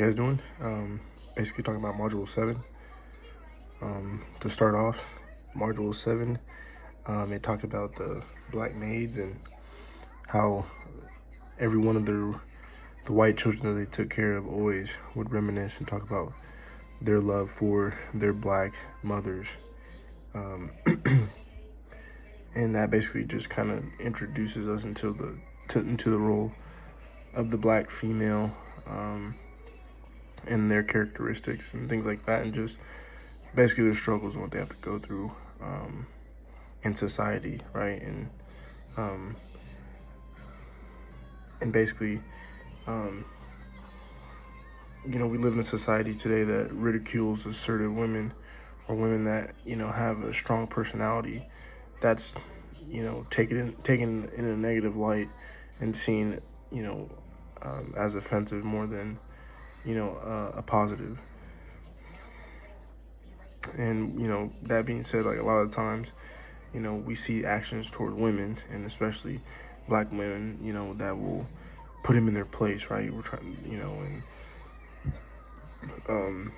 How you guys doing? Basically talking about Module 7. To start off, Module 7, it talked about the black maids and how every one of the white children that they took care of always would reminisce and talk about their love for their black mothers. Um, and that basically just kind of introduces us into the role of the black female, and their characteristics and things like that, and just basically their struggles and what they have to go through, in society, right? Um, and basically, um, we live in a society today that ridicules assertive women, or women that have a strong personality. That's taken in a negative light and seen, you know as offensive more than a positive. And that being said, like, a lot of times, we see actions toward women, and especially black women, that will put them in their place, right? We're trying, and um,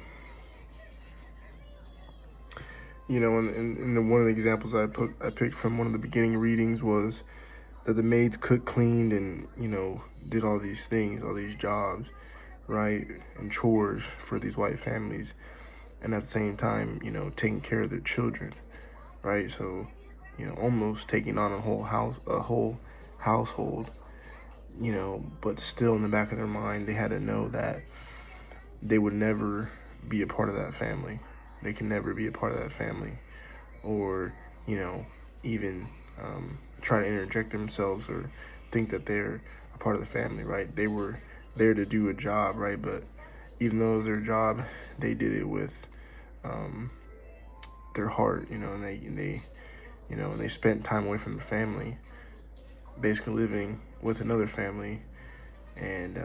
and one of the examples I picked from one of the beginning readings was that the maids cooked, cleaned, and did all these things, all these jobs, right, and chores for these white families, and at the same time, taking care of their children, right? So, almost taking on a whole household, but still in the back of their mind, they had to know that they would never be a part of that family. They can never be a part of that family, or, even try to interject themselves or think that they're a part of the family, right? They were there to do a job, right? But even though it was their job, they did it with, um, their heart, and they spent time away from the family, basically living with another family. And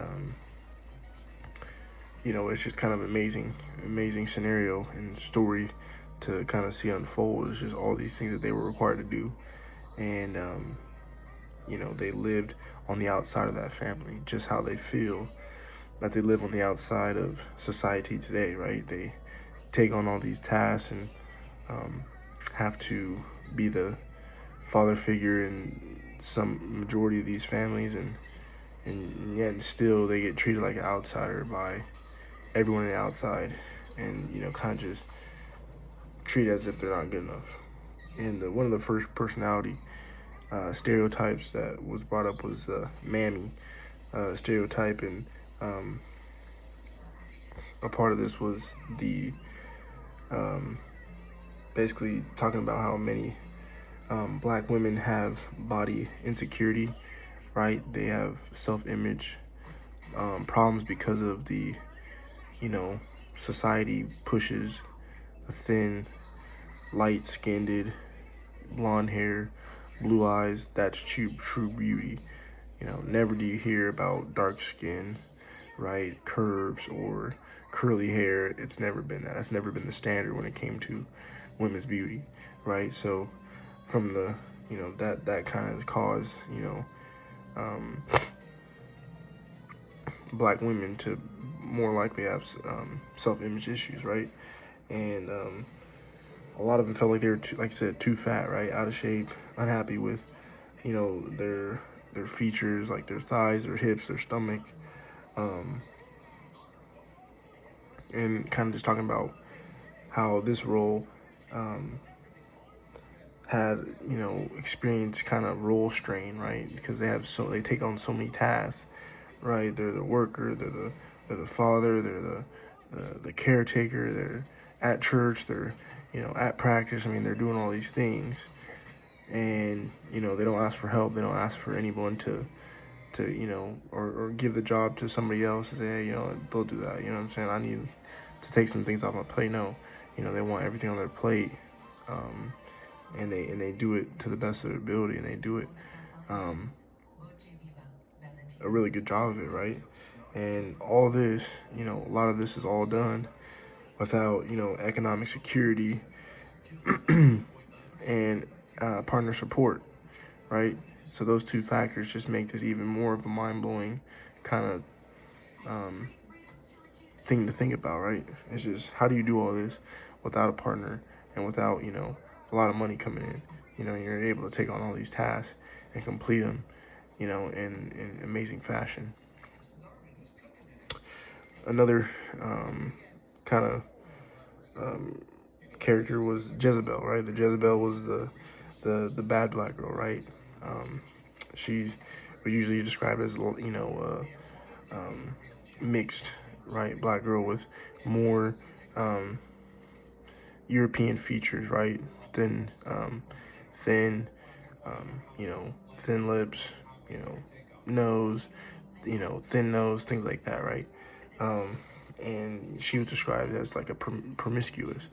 it's just kind of amazing scenario and story to kind of see unfold. It's just all these things that they were required to do, and they lived on the outside of that family, just how they feel that they live on the outside of society today, right? They take on all these tasks and, um, have to be the father figure in some majority of these families, and yet still they get treated like an outsider by everyone on the outside, and kind of just treated as if they're not good enough. And one of the first personality stereotypes that was brought up was the mammy stereotype, and um, a part of this was the um, basically talking about how many black women have body insecurity, right? They have self-image problems because of the you know society pushes a thin, light-skinned, blonde hair, blue eyes. That's true beauty. Never do you hear about dark skin, right? Curves or curly hair. It's never been that. That's never been the standard when it came to women's beauty, right? So, from the that kind of caused um, black women to more likely have self-image issues, right? And a lot of them felt like they were too, like I said, too fat, right? Out of shape, unhappy with their features, like their thighs, their hips, their stomach, um, and kind of just talking about how this role um, had experienced kind of role strain, right? Because they take on so many tasks, right? They're the worker, they're the father, they're the caretaker, they're at church, they're at practice. I mean, they're doing all these things, and they don't ask for help. They don't ask for anyone to or give the job to somebody else and say, hey, they'll do that. You know what I'm saying? I need to take some things off my plate. No, they want everything on their plate, um, and they do it to the best of their ability, and they do it um, a really good job of it, right? And all this, a lot of this is all done without economic security and partner support, right? So those two factors just make this even more of a mind blowing kind of um, thing to think about, right? It's just, how do you do all this without a partner and without, you know, a lot of money coming in? You know, you're able to take on all these tasks and complete them, you know, in amazing fashion. Another kind of character was Jezebel, right? The Jezebel was the bad black girl, right? She's usually described as, you know, mixed, right? Black girl with more European features, right? Thin, thin, you know, thin lips, you know, nose, you know, thin nose, things like that, right? And she was described as like a promiscuous,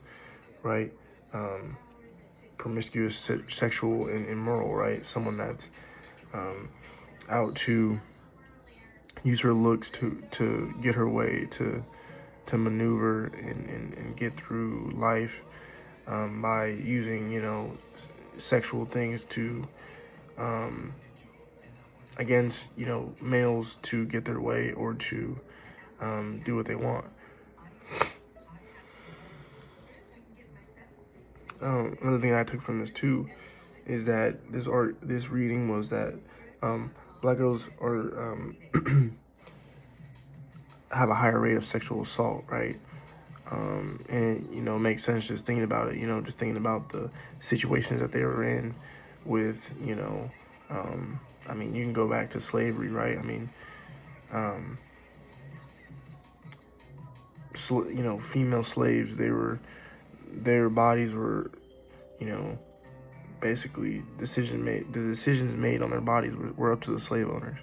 right? Um, Promiscuous, sexual, and immoral, right? Someone that's out to use her looks to get her way, to maneuver and get through life by using, you know, sexual things to against, you know, males to get their way or to do what they want. Another thing I took from this too is that this reading was that black girls are have a higher rate of sexual assault, right? And you know, makes sense just thinking about it. You know, just thinking about the situations that they were in with, you know, I mean, you can go back to slavery, right? I mean, you know, female slaves, their bodies were, you know, basically the decisions made on their bodies were up to the slave owners,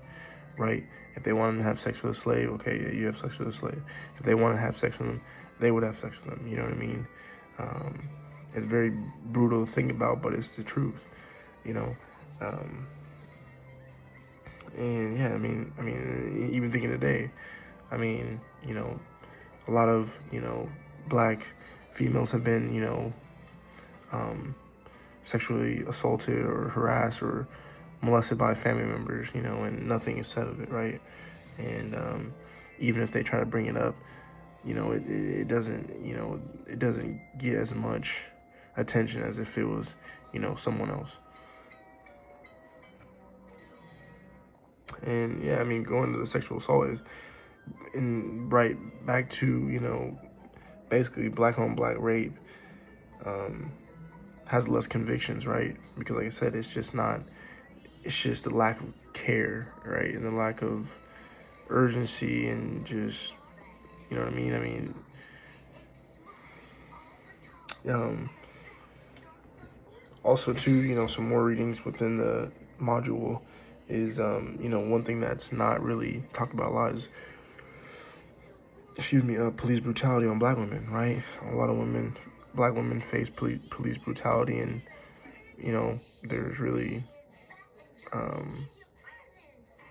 right? If they wanted to have sex with a slave, okay, yeah, you have sex with a slave. If they want to have sex with them, they would have sex with them. You know what I mean? It's very brutal to think about, but it's the truth, you know. And yeah, I mean, even thinking today, I mean, you know, a lot of, you know, black females have been, you know, sexually assaulted or harassed or molested by family members, you know, and nothing is said of it, right? And even if they try to bring it up, you know, it doesn't, you know, it doesn't get as much attention as if it was, you know, someone else. And yeah, I mean, going to the sexual assault is, right back to, you know, basically black on black rape has less convictions, right? Because like I said, it's just the lack of care, right? And the lack of urgency and just, you know what I mean? Also too, you know, some more readings within the module is, you know, one thing that's not really talked about a lot is, police brutality on black women, right? A lot of black women face police brutality, and, you know, there's really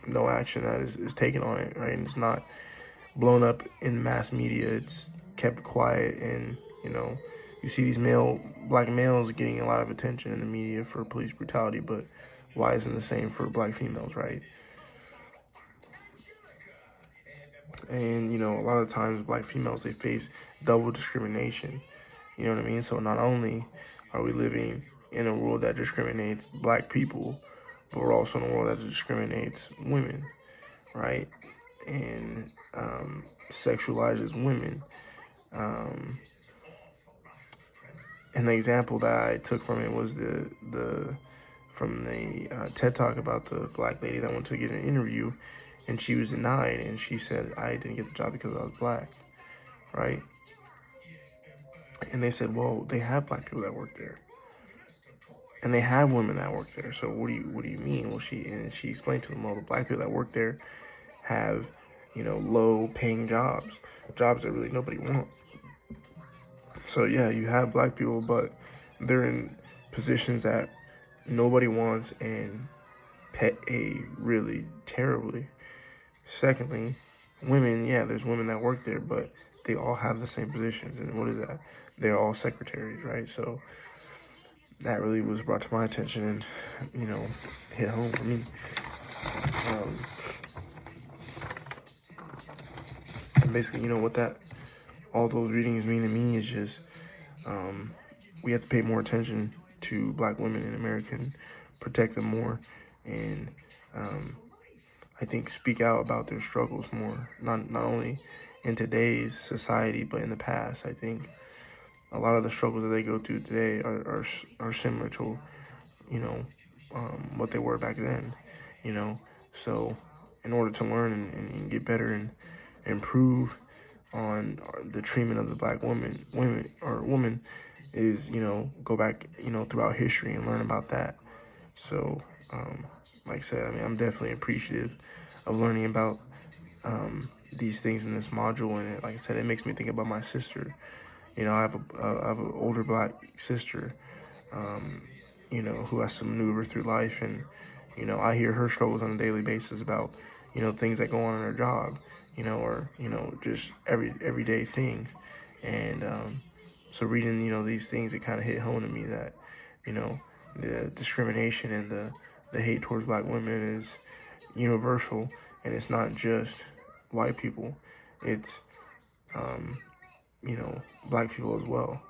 no action that is taken on it, right? And it's not blown up in mass media. It's kept quiet, and, you know, you see these black males getting a lot of attention in the media for police brutality, but why isn't the same for black females, right? And, you know, a lot of times black females, they face double discrimination. You know what I mean? So not only are we living in a world that discriminates black people, but we're also in a world that discriminates women, right? And sexualizes women. And the example that I took from it was from the TED Talk about the black lady that went to get an interview, and she was denied, and she said, I didn't get the job because I was black, right? And they said, well, they have black people that work there, and they have women that work there. So what do you mean? Well, she explained to them, well, the black people that work there have, you know, low paying jobs that really nobody wants. So yeah, you have black people, but they're in positions that nobody wants and pay really terribly. Secondly, women, yeah, there's women that work there, but they all have the same positions. And what is that? They're all secretaries, right? So that really was brought to my attention and, you know, hit home for me. And basically, you know, what that all those readings mean to me is just um, we have to pay more attention to black women in America and protect them more, and um, I think speak out about their struggles more. Not only in today's society, but in the past. I think a lot of the struggles that they go through today are similar to, you know, what they were back then. You know, so in order to learn and get better and improve on the treatment of the black woman is, go back, throughout history and learn about that. So, like I said, I mean, I'm definitely appreciative of learning about these things in this module, and like I said, it makes me think about my sister. I have an older black sister, um, who has to maneuver through life, and I hear her struggles on a daily basis about things that go on in her job, or just everyday things, and so reading these things, it kind of hit home to me that you know the discrimination and the hate towards black women is universal, and it's not just white people, it's black people as well.